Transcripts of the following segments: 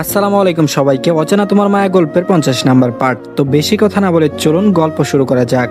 আসসালামু আলাইকুম সবাইকে। অচেনা তোমার মায়া গল্পের 50 নাম্বার পার্ট। তো বেশি কথা না বলে চলুন গল্প শুরু করা যাক।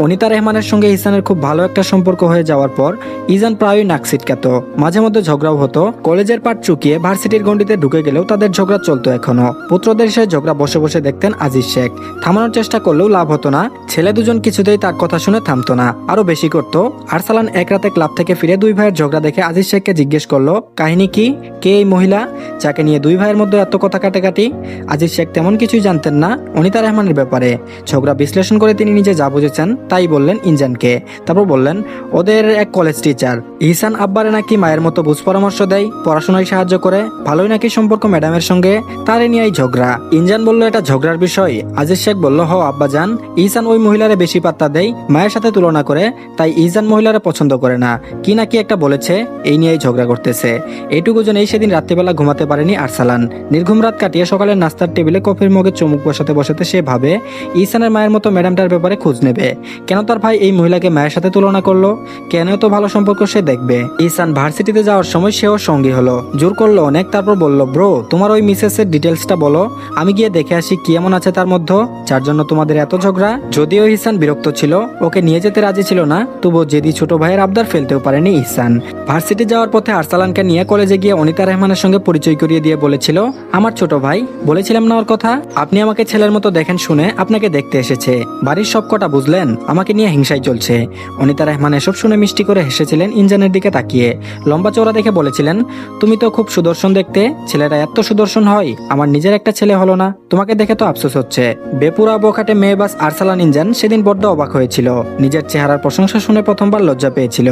অনিতা রেহমানের সঙ্গে ইসানের খুব ভালো একটা সম্পর্ক হয়ে যাওয়ার পর ইজান প্রায়ই নাক ছিটকাতো, মাঝে মধ্যে ঝগড়াও হতো। কলেজের পাঠ চুকিয়ে ভার্সিটির গণ্ডিতে ঢুকে গেলেও তাদের ঝগড়া চলতো এখনো। পুত্রদের সে ঝগড়া বসে বসে দেখতেন আজিজ শেখ। থামানোর চেষ্টা করলেও লাভ হতো না। ছেলে দুজন কিছুতেই তার কথা শুনে থামতো না, আরো বেশি করতো। আরসালান এক রাতে ক্লাব থেকে ফিরে দুই ভাইয়ের ঝগড়া দেখে আজিজ শেখকে জিজ্ঞেস করলো, কাহিনী কি? কে এই মহিলা যাকে নিয়ে দুই ভাইয়ের মধ্যে এত কথা কাটাকাটি? আজিজ শেখ তেমন কিছুই জানতেন না অনিতা রহমানের ব্যাপারে। ঝগড়া বিশ্লেষণ করে তিনি নিজে যা বুঝেছেন তাই বললেন ইনজানকে। তারপর বললেন, ওদের এক কলেজ টিচার ইহসান আব্বারে নাকি মায়ের মতো বুঝ পরামর্শ দেয়, পড়াশোনায় সাহায্য করে, ভালোই নাকি সম্পর্ক ম্যাডামের সঙ্গে, তারে নিয়েই ঝগড়া। ইনজান বলল, এটা ঝগড়ার বিষয়? আজিজ শেখ বলল, হ আব্বাজান, ইহসান ওই মহিলারে বেশি পাত্তা দেয়, মায়ের সাথে তুলনা করে, তাই ইহসান মহিলারে পছন্দ করে না, কি নাকি একটা বলেছে, এই নিয়েই ঝগড়া করতেছে। এইটুকু জন্যই সেদিন রাত্রিবেলা ঘুমাতে পারেনি আরসালান। নির্ঘুম রাত কাটিয়ে সকালের নাস্তার টেবিলে কফির মগে চুমুক বসাতে বসাতে সে ভাবে ইহসানের মায়ের মতো ম্যাডামটার ব্যাপারে খোঁজ নেবে। কেন তার ভাই এই মহিলাকে মায়ের সাথে তুলনা করলো? কেন তো ভালো সম্পর্ক সে দেখবে। ইহসান ভার্সিটিতে যাওয়ার সময় সেও সঙ্গী হলো, জোর করলো অনেক। তারপর বলল, ব্রো তোমার ওই মিসেসের ডিটেলসটা বলো, আমি গিয়ে দেখে আসি কি এমন আছে তার মধ্যে যার জন্য তোমাদের এত ঝগড়া। যদিও ইহসান বিরক্ত ছিল, ওকে নিয়ে যেতে রাজি ছিল না, তবুও জেদি ছোট ভাইয়ের আবদার ফেলতেও পারেনি ইহসান। ভার্সিটি যাওয়ার পথে আরসালানকে নিয়ে কলেজে গিয়ে অনিতা রহমানের সঙ্গে পরিচয় করিয়ে দিয়ে বলেছিল, আমার ছোট ভাই, বলেছিলাম না ওর কথা, আপনি আমাকে ছেলের মতো দেখেন শুনে আপনাকে দেখতে এসেছে। বাড়ির সব কটা বুঝলেন, আমাকে নিয়ে হিংসাই চলছে। অনিতা রহমান এসব শুনে মিষ্টি করে হেসেছিলেন ইনজানের দিকে তাকিয়ে। লম্বা চওড়া দেখে বলেছিলেন, তুমি তো খুব সুদর্শন দেখতে, ছেলেরা এত সুদর্শন হয়? আমার নিজের একটা ছেলে হলো না, তোমাকে দেখে তো আফসোস হচ্ছে। বেপুরা বোখাটে মেয়ে বাস আরসালান ইনজান সেদিন বড্ড অবাক হয়েছিল। নিজের চেহারার প্রশংসা শুনে প্রথমবার লজ্জা পেয়েছিল।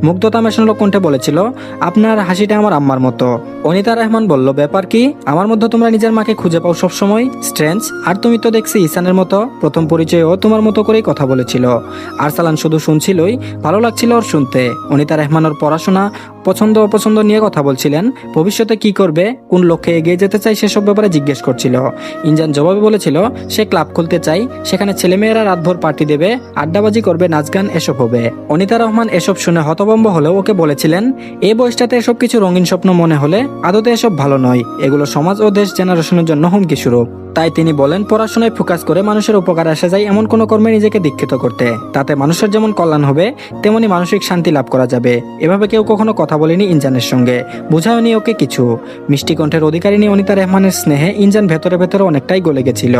মুগ্ধতা মেশানো কণ্ঠে বলেছিল, আপনার হাসিটা আমার আম্মার মতো। অনিতা রহমান বলল, ব্যাপার কি? আমার মধ্যে তোমরা নিজের মাকে খুঁজে পাও সবসময়, স্ট্রেঞ্জ। আর তুমি তো দেখছি ইসানের মতো, প্রথম পরিচয়েও তোমার মতো করেই কথা বলেছিল। আরসালান শুধু শুনছিলই, ভালো লাগছিল ওর শুনতে। অনিতা রহমান ওর পড়াশোনা, পছন্দ অপছন্দ নিয়ে কথা বলছিলেন, ভবিষ্যতে কি করবে, কোন লক্ষ্যে এগিয়ে যেতে চাই সেসব ব্যাপারে জিজ্ঞেস করছিল। ইনজান জবাবে বলেছিল, সে ক্লাব খুলতে চাই, সেখানে ছেলেমেয়েরা রাতভর পার্টি দেবে, আড্ডাবাজি করবে, নাচ গান এসব হবে। অনিতা রহমান এসব শুনে হতভম্ব হলেও ওকে বলেছিলেন, এই বয়সটাতে এসব কিছু রঙিন স্বপ্ন মনে হলে আদতে এসব ভালো নয়, এগুলো সমাজ ও দেশ জেনারেশনের জন্য হুমকি স্বরূপ। তাই তিনি বলেন, পড়াশোনায় ফোকাস করে মানুষের উপকার আসা যায় এমন কোনো কর্মে নিজেকে দীক্ষিত করতে, তাতে মানুষের যেমন কল্যাণ হবে তেমনি মানসিক শান্তি লাভ করা যাবে। এভাবে কেউ কখনো কথা বলেনি ইনজানের সঙ্গে, বোঝায়নি ওকে কিছু। মিষ্টি কণ্ঠের অধিকারিণী অনিতা রহমানের স্নেহে ইনজান ভেতরে ভেতরে অনেকটাই গলে গেছিল।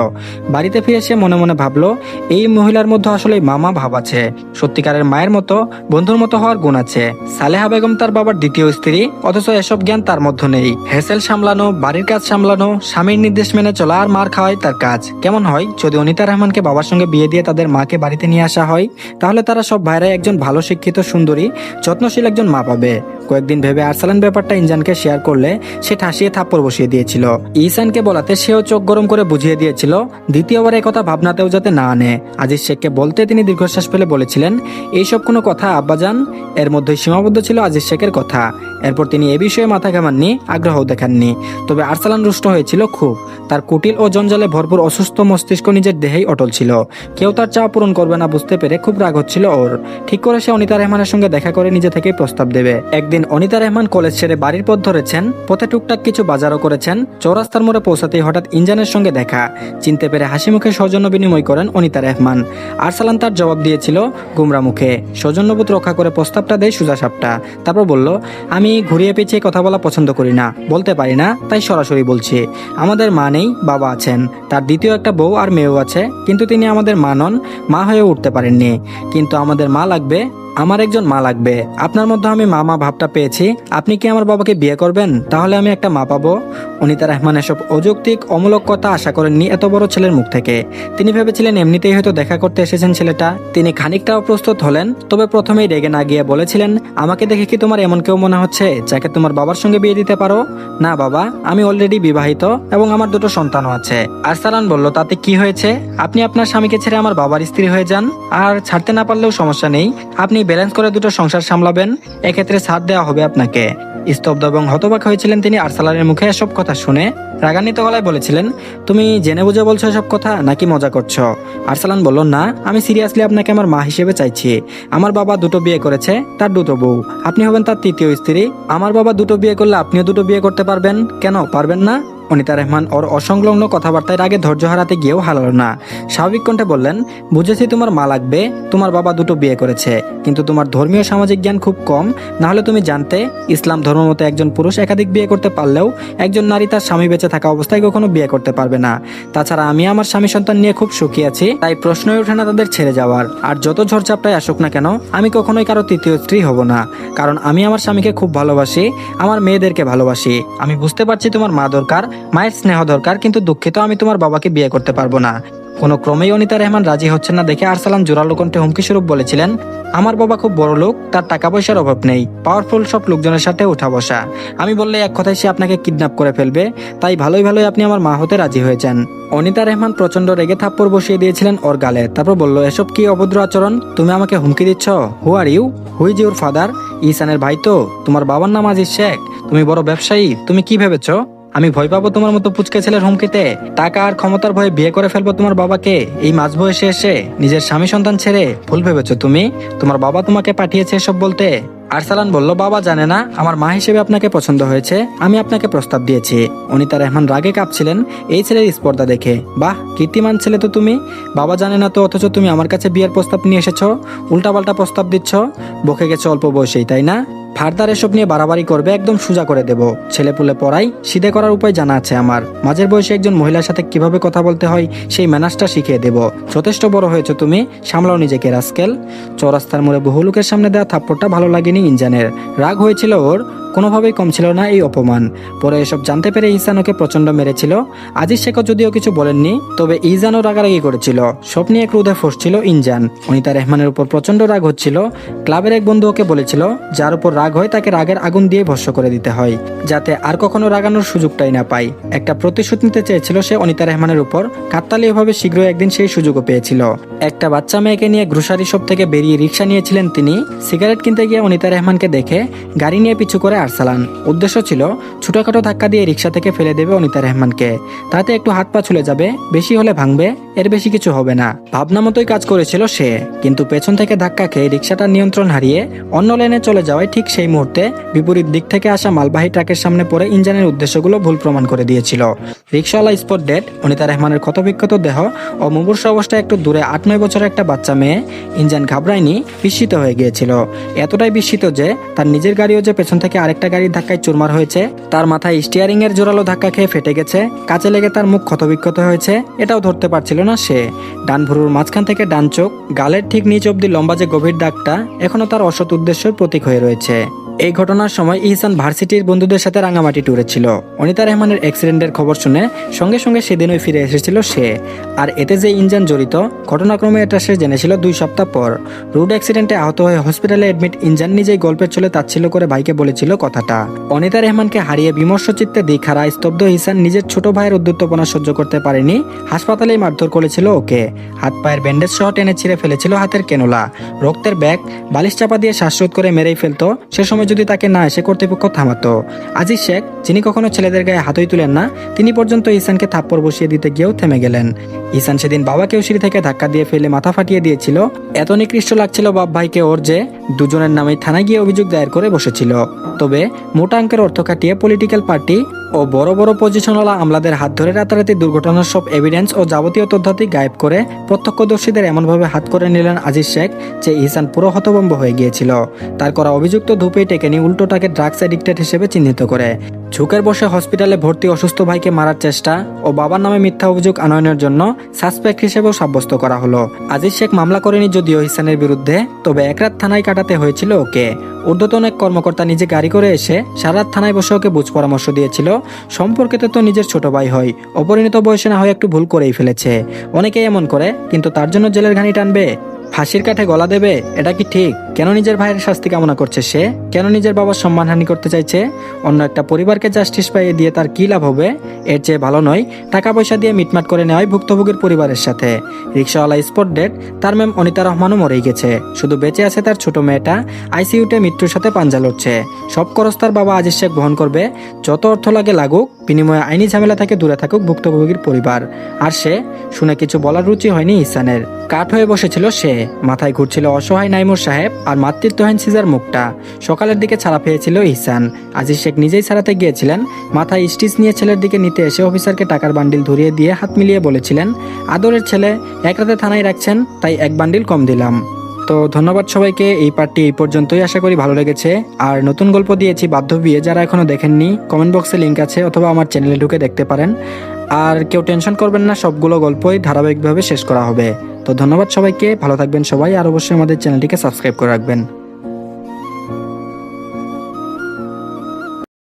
বাড়িতে ফিরে সে মনে মনে ভাবলো, এই মহিলার মধ্যে আসলে মামা ভাব আছে, সত্যিকারের মায়ের মতো, বন্ধুর মতো হওয়ার গুণ আছে। সালেহা বেগম তার বাবার দ্বিতীয় স্ত্রী, অথচ এসব জ্ঞান তার মধ্যে নেই। হেসেল সামলানো, বাড়ির কাজ সামলানো, স্বামীর নির্দেশ মেনে চলা আর মার খাওয়াই তার কাজ। কেমন হয় যদি অনিতা রহমানকে বাবার সঙ্গে বিয়ে দিয়ে তাদের মাকে বাড়িতে নিয়ে আসা হয়? তাহলে তারা সব ভাইরাই একজন ভালো শিক্ষিত, সুন্দরী, যত্নশীল একজন মা পাবে। কয়েকদিন ভেবে আরসালান ব্যাপারটা ইনজানকে শেয়ার করলে সে ঠাসিয়ে থাপ্পড় বসিয়ে দিয়েছিল। ইহসানকে বলাতে সেও চোখ গরম করে বুঝিয়ে দিয়েছিল দ্বিতীয়বার এই কথা ভাবনাতেও যাতে না আনে। আজিজ শেখকে বলতে তিনি দীর্ঘশ্বাস ফেলে বলেছিলেন, এইসব কোনো কথা আব্বাজান? এর মধ্যে সীমাবদ্ধ ছিল আজিজ শেখের কথা। এরপর তিনি এ বিষয়ে মাথা ঘামাননি, আগ্রহও দেখাননি। তবে আরসালান রুষ্ট হয়েছিল খুব। তার কুটিল ও জঞ্জালে ভরপুর অসুস্থ মস্তিষ্ক নিজের দেহেই অটল ছিল। কেউ তার চাওয়া পূরণ করবে না বুঝতে পেরে খুব রাগ হচ্ছিল ওর। ঠিক করে সে অনিতা রহমানের সঙ্গে দেখা করে নিজে থেকেই প্রস্তাব দেবে। একদিন অনিতা রহমান কলেজ ছেড়ে বাড়ির পথ ধরেছেন, পথে টুকটাক কিছু বাজারও করেছেন। চৌরাস্তার মোড়ে পৌঁছাতেই হঠাৎ ইনজানের সঙ্গে দেখা। চিনতে পেরে হাসি মুখে সৌজন্য বিনিময় করেন অনিতা রহমান। আরসালান তার জবাব দিয়েছিল গুমরা মুখে। সৌজন্যবোধ রক্ষা করে প্রস্তাবটা দেয় সোজা সাপটা। তারপর বলল, আমি ঘুরিয়ে পেঁচিয়ে কথা বলা পছন্দ করি না, বলতে পারি না, তাই সরাসরি বলছি। আমাদের মা নেই, বাবা আছেন, তার দ্বিতীয় একটা বউ আর মেয়েও আছে, কিন্তু তিনি আমাদের মা নন, মা হয়ে উঠতে পারেননি। কিন্তু আমাদের মা লাগবে, আমার একজন মা লাগবে। আপনার মধ্যে আমি মামা ভাবটা পেয়েছি, আপনি কি আমার বাবাকে বিয়ে করবেন? তাহলে আমি একটা মা পাবো। অনিতা রহমান এসব অযৌক্তিক অমূলক কথা আশা করেননি এত বড় ছেলের মুখ থেকে। তিনি ভেবেছিলেন এমনিতেই হয়তো দেখা করতে এসেছেন ছেলেটা। তিনি খানিকটা অপ্রস্তুত হলেন, তবে প্রথমেই রেগে না গিয়ে বলেছিলেন, আমাকে দেখে কি তোমার এমন কেউ মনে হচ্ছে যাকে তোমার বাবার সঙ্গে বিয়ে দিতে পারো? না বাবা, আমি অলরেডি বিবাহিত এবং আমার দুটো সন্তানও আছে। আরসালান বলল, তাতে কি হয়েছে? আপনি আপনার স্বামীকে ছেড়ে আমার বাবার স্ত্রী হয়ে যান, আর ছাড়তে না পারলেও সমস্যা নেই, আপনি ব্যালেন্স করে দুটো সংসার সামলাবেন, এক্ষেত্রে ছাড় দেওয়া হবে আপনাকে। স্তব্ধ এবং হতবাক হয়েছিলেন তিনি আরসালানের মুখে এসব কথা শুনে। রাগান্বিত গলায় বলেছিলেন, তুমি জেনে বুঝে বলছো এসব কথা নাকি মজা করছো? আরসালান বলল, না, আমি সিরিয়াসলি আপনাকে আমার মা হিসেবে চাইছি। আমার বাবা দুটো বিয়ে করেছে, তার দুটো বউ, আপনি হবেন তার তৃতীয় স্ত্রী। আমার বাবা দুটো বিয়ে করলে আপনিও দুটো বিয়ে করতে পারবেন, কেন পারবেন না? অনিতা রহমান ওর অসংলগ্ন কথাবার্তায় আগে ধৈর্য হারাতে গিয়েও হারালো না। স্বাভাবিক কণ্ঠে বললেন, বুঝেছি তোমার মা লাগবে, তোমার বাবা দুটো বিয়ে করেছে, কিন্তু তোমার ধর্মীয় সামাজিক জ্ঞান খুব কম। না হলে তুমি জানতে ইসলাম ধর্ম মতে একজন পুরুষ একাধিক বিয়ে করতে পারলেও একজন নারী তার স্বামী বেঁচে থাকা অবস্থায় কখনো বিয়ে করতে পারবে না। তাছাড়া আমি আমার স্বামী সন্তান নিয়ে খুব সুখী আছি, তাই প্রশ্নই ওঠে না তাদের ছেড়ে যাওয়ার। আর যত ঝড়ঝাপটাই আসুক না কেন, আমি কখনোই কারো তৃতীয় স্ত্রী হব না, কারণ আমি আমার স্বামীকে খুব ভালোবাসি, আমার মেয়েদেরকে ভালোবাসি। আমি বুঝতে পারছি তোমার মা দরকার, মায়ের স্নেহ দরকার, কিন্তু দুঃখিত, আমি তোমার বাবাকে বিয়ে করতে পারবো না। কোনো ক্রমেই অনিতা রহমান রাজি হচ্ছেন না দেখে আরসালান জোরালো কণ্ঠে হুমকি স্বরূপ বলেছিলেন, আমার বাবা খুব বড় লোক, তার টাকা পয়সার অভাব নেই, পাওয়ারফুল সব লোকজনের সাথে উঠা বসা। আমি বললে এক কথায় সে আপনাকে কিডন্যাপ করে ফেলবে, তাই ভালোই ভালোই আপনি আমার মা হতে রাজি হয়ে যান। অনিতা রহমান প্রচন্ড রেগে থাপ্পড় বসিয়ে দিয়েছিলেন ওর গালে। তারপর বলল, এসব কি অভদ্র আচরণ? তুমি আমাকে হুমকি দিচ্ছ? Who are you? Who is your father? ইসানের ভাই তো? তোমার বাবার নাম আজিজ শেখ? তুমি বড় ব্যবসায়ী? তুমি কি ভেবেছো আমি ভয় পাবো তোমার মতো পুচকে ছেলের হুমকিতে? টাকা আর ক্ষমতার ভয়ে বিয়ে করে ফেলবো তোমার বাবাকে এই মাঝ বয়সে এসে? নিজের স্বামী সন্তান ছেড়ে ভুল ভেবেছো তুমি? তোমার বাবা তোমাকে পাঠিয়েছে এসব বলতে? আরসালান বলল, বাবা জানে না আমার মা হিসেবে আপনাকে পছন্দ হয়েছে, আমি আপনাকে প্রস্তাব দিয়েছি। অনিতা রহমান রাগে কাঁপছিলেন এই ছেলের স্পর্ধা দেখে। বাহ, কীর্তিমান ছেলে তো তুমি। বাবা জানে না তো, অথচ তুমি আমার কাছে বিয়ের প্রস্তাব নিয়ে এসেছো, উল্টাপাল্টা প্রস্তাব দিচ্ছ। বকে গেছো অল্প বয়সেই, তাই না? ফার্দার এসব নিয়ে বাড়াবাড়ি করবে একদম সোজা করে দেব। ছেলেপুলে পড়াই সিধে করার উপায় জানা আছে আমার। মাঝের বয়সে একজন মহিলার সাথে কিভাবে কথা বলতে হয় সেই ম্যানার্সটা শিখিয়ে দেব। যথেষ্ট বড় হয়েছে তুমি, সামলাও নিজেকে রাস্কেল। চৌরাস্তার মোড়ে বহু লোকের সামনে দেওয়া থাপ্পড়টা ভালো লাগেনি ইনজানের। রাগ হয়েছিল ওর, কোনোভাবেই কম ছিল না এই অপমান। পরে এসব জানতে পেরে ইহসান ওকে প্রচন্ড মেরেছিল। আজিজ শেখও যদিও কিছু বলেননি, তবে ইহসানও রাগারাগি করেছিল। সব নিয়ে ক্রোধে ফসছিল ইনজান। অনিতা রহমানের উপর প্রচন্ড রাগ হচ্ছিল। ক্লাবের এক বন্ধু ওকে বলেছিল, যার উপর রাগ হয় তাকে রাগের আগুন দিয়ে ভস্ম করে দিতে হয়, যাতে আর কখনো রাগানোর সুযোগটাই না পায়। একটা প্রতিশোধ নিতে চেয়েছিল সে অনিতা রহমানের উপর। কাকতালীয়ভাবে শীঘ্রই একদিন সেই সুযোগও পেয়েছিল। একটা বাচ্চা মেয়েকে নিয়ে গ্রোসারি শপ থেকে বেরিয়ে রিক্সা নিয়েছিলেন তিনি। সিগারেট কিনতে গিয়ে অনিতা রহমানকে দেখে গাড়ি নিয়ে পিছু করে আরসালান। উদ্দেশ্য ছিল ছোটখাটো ধাক্কা দিয়ে রিক্সা থেকে ফেলে দেবে অনিতা রহমানকে। তাতে একটু হাত পা ছুলে যাবে, বেশি হলে ভাঙবে, এর বেশি কিছু হবে না। ভাবনা মতোই কাজ করেছিল সে, কিন্তু পেছন থেকে ধাক্কা খেয়ে রিক্সাটার নিয়ন্ত্রণ হারিয়ে অন্য লেনে চলে যাওয়ায় ঠিক সেই মুহূর্তে বিপরীত দিক থেকে আসা মালবাহী ট্রাকের সামনে পড়ে ইঞ্জানের উদ্দেশ্যগুলো ভুল প্রমাণ করে দিয়েছিল। রিক্সাওয়ালা স্পট ডেড। অনিতা রহমানের ক্ষতবিক্ষত দেহ ও মুমূর্ষু অবস্থায় একটু দূরে 8-9 বছরের একটা বাচ্চা মেয়ে। ইঞ্জান ঘাবড়ায়নি, বিস্মিত হয়ে গিয়েছিল। এতটাই বিস্মিত যে তার নিজের গাড়িও যে পেছন থেকে আরেকটা গাড়ির ধাক্কায় চুরমার হয়েছে, তার মাথায় স্টিয়ারিং এর জোরালো ধাক্কা খেয়ে ফেটে গেছে, কাঁচে লেগে তার মুখ ক্ষতবিক্ষত হয়েছে, এটাও ধরতে পারছিল না সে। ডান ভুরুর মাঝখান থেকে ডান চোখ, গালের ঠিক নিচ অব্দি লম্বা যে গভীর দাগটা এখনো তার অসৎ উদ্দেশ্যের প্রতীক হয়ে রয়েছে। এই ঘটনার সময় ইহসান ভার্সিটির বন্ধুদের সাথে রাঙামাটি ট্যুরে ছিল। অনিতা রহমানের অ্যাক্সিডেন্টের খবর শুনে সঙ্গে সঙ্গে সেদিনই ফিরে এসেছিল সে। আর এতে যে ইঞ্জান জড়িত, ঘটনাক্রমে এটা সে জেনেছিল 2 সপ্তাহ পর। রোড অ্যাক্সিডেন্টে আহত হয়ে হসপিটালে অ্যাডমিট ইঞ্জান নিজেই গল্পের চলে তাচ্ছিল্য করে ভাইকে বলেছিল কথাটা। অনিতা রহমানকে হারিয়ে বিমর্ষ চিত্তে দিখারা স্তব্ধ ইহসান নিজের ছোট ভাইয়ের উদ্যুত্তপনা সহ্য করতে পারেনি। হাসপাতালেই মারধর করেছিল ওকে। হাত পায়ের ব্যান্ডেজ সহ টেনে ছিঁড়ে ফেলেছিল হাতের কেনোলা, রক্তের ব্যাগ, বালিশ চাপা দিয়ে শ্বাসরোধ করে মেরেই ফেলতো সে সময় যদি তাকে না এসে কর্তৃপক্ষ থামাতো। আজিজ শেখ, যিনি কখনো ছেলেদের গায়ে হাতই তুলেন না, তিনি পর্যন্ত ইহসানকে থাপ্পড় বসিয়ে দিতে গিয়েও থেমে গেলেন। ইহসান সেদিন বাবাকেও সিঁড়ি থেকে ধাক্কা দিয়ে ফেলে মাথা ফাটিয়ে দিয়েছিল। এত নিকৃষ্ট লাগছিল বাপ ভাইকে ওর যে দুজনের নামে থানায় গিয়ে অভিযোগ দায়ের করে বসেছিল। তবে মোটা অঙ্কের অর্থ কাটিয়ে পলিটিক্যাল পার্টি ও বড় বড় পজিশনওয়ালা আমলাদের হাত ধরে রাতারাতি দুর্ঘটনার সব এভিডেন্স ও যাবতীয় তথ্যাদি গায়েব করে প্রত্যক্ষদর্শীদের এমনভাবে হাত করে নিলেন আজিজ শেখ যে ইহসান পুরো হতভম্ব হয়ে গিয়েছিল। তার করা অভিযুক্ত ধূপেই টেকেনি, উল্টো তাকে ড্রাগস অ্যাডিক্টেড হিসেবে চিহ্নিত করে। ঝুঁকের বসে হসপিটালে ভর্তি অসুস্থ ভাইকে মারার চেষ্টা ও বাবার নামে মিথ্যা অভিযোগ আনয়নের জন্য সাসপেক্ট হিসেবেও সাব্যস্ত করা হলো। আজিজ শেখ মামলা করেনি যদিও ইহসানের বিরুদ্ধে, তবে এক রাত থানায় কাটাতে হয়েছিল ওকে। ঊর্ধ্বতন এক কর্মকর্তা নিজে গাড়ি করে এসে সারাত থানায় বসে ওকে বুঝ পরামর্শ দিয়েছিল। সম্পর্কেতে তো নিজের ছোট ভাই হয়, অপরিণত বয়সে না হয় একটু ভুল করেই ফেলেছে। অনেকেই এমন করে, কিন্তু তার জন্য জেলের ঘানি টানবে, ফাঁসির কাঠে গলা দেবে, এটা কি ঠিক? কেন নিজের ভাইয়ের শাস্তি কামনা করছে সে? কেন নিজের বাবার সম্মানহানি করতে চাইছে? অন্য একটা পরিবারকে জাস্টিস পাইয়ে দিয়ে তার কি লাভ হবে? এর চেয়ে ভালো নয় টাকা পয়সা দিয়ে মিটমাট করে নেওয়াই ভুক্তভোগীর পরিবারের সাথে। রিক্সাওয়ালা স্পট ডেড, তার ম্যাম অনিতা রহমানও মরেই গেছে। শুধু বেঁচে আছে তার ছোট মেয়েটা, আইসিইউতে মৃত্যুর সাথে পাঞ্জা লড়ছে। সব খরচ তার বাবা আজিজ শেখ বহন করবে, যত অর্থ লাগে লাগুক। বিনিময়ে আইনি ঝামেলা থেকে দূরে থাকুক ভুক্তভোগীর পরিবার। আর সে শুনে কিছু বলার রুচি হয়নি ইহসানের। কাঠ হয়ে বসেছিল সে, মাথায় ঘুরছিল অসহায় নাইমুর সাহেব আর মাতৃত্বহীন সিজার মুখটা। সকালের দিকে ছাড়া পেয়েছিল ইহসান। আজিজ শেখ নিজেই ছাড়াতে গিয়েছিলেন। মাথায় স্টিচ নিয়ে ছেলের দিকে নিতে এসে অফিসারকে টাকার বান্ডিল ধরিয়ে দিয়ে হাত মিলিয়ে বলেছিলেন, আদরের ছেলে, এক রাতে থানায় রাখছেন তাই এক বান্ডিল কম দিলাম। তো ধন্যবাদ সবাইকে। এই পার্টটি এই পর্যন্তই, আশা করি ভালো লেগেছে। আর নতুন গল্প দিয়েছি বাধ্য বিয়ে, যারা এখনো দেখেননি কমেন্ট বক্সে লিঙ্ক আছে অথবা আমার চ্যানেলে ঢুকে দেখতে পারেন। আর কেউ টেনশন করবেন না, সবগুলো গল্পই ধারাবাহিকভাবে শেষ করা হবে। তো ধন্যবাদ সবাইকে, ভালো থাকবেন সবাই, আর অবশ্যই আমাদের চ্যানেলটিকে সাবস্ক্রাইব করে রাখবেন।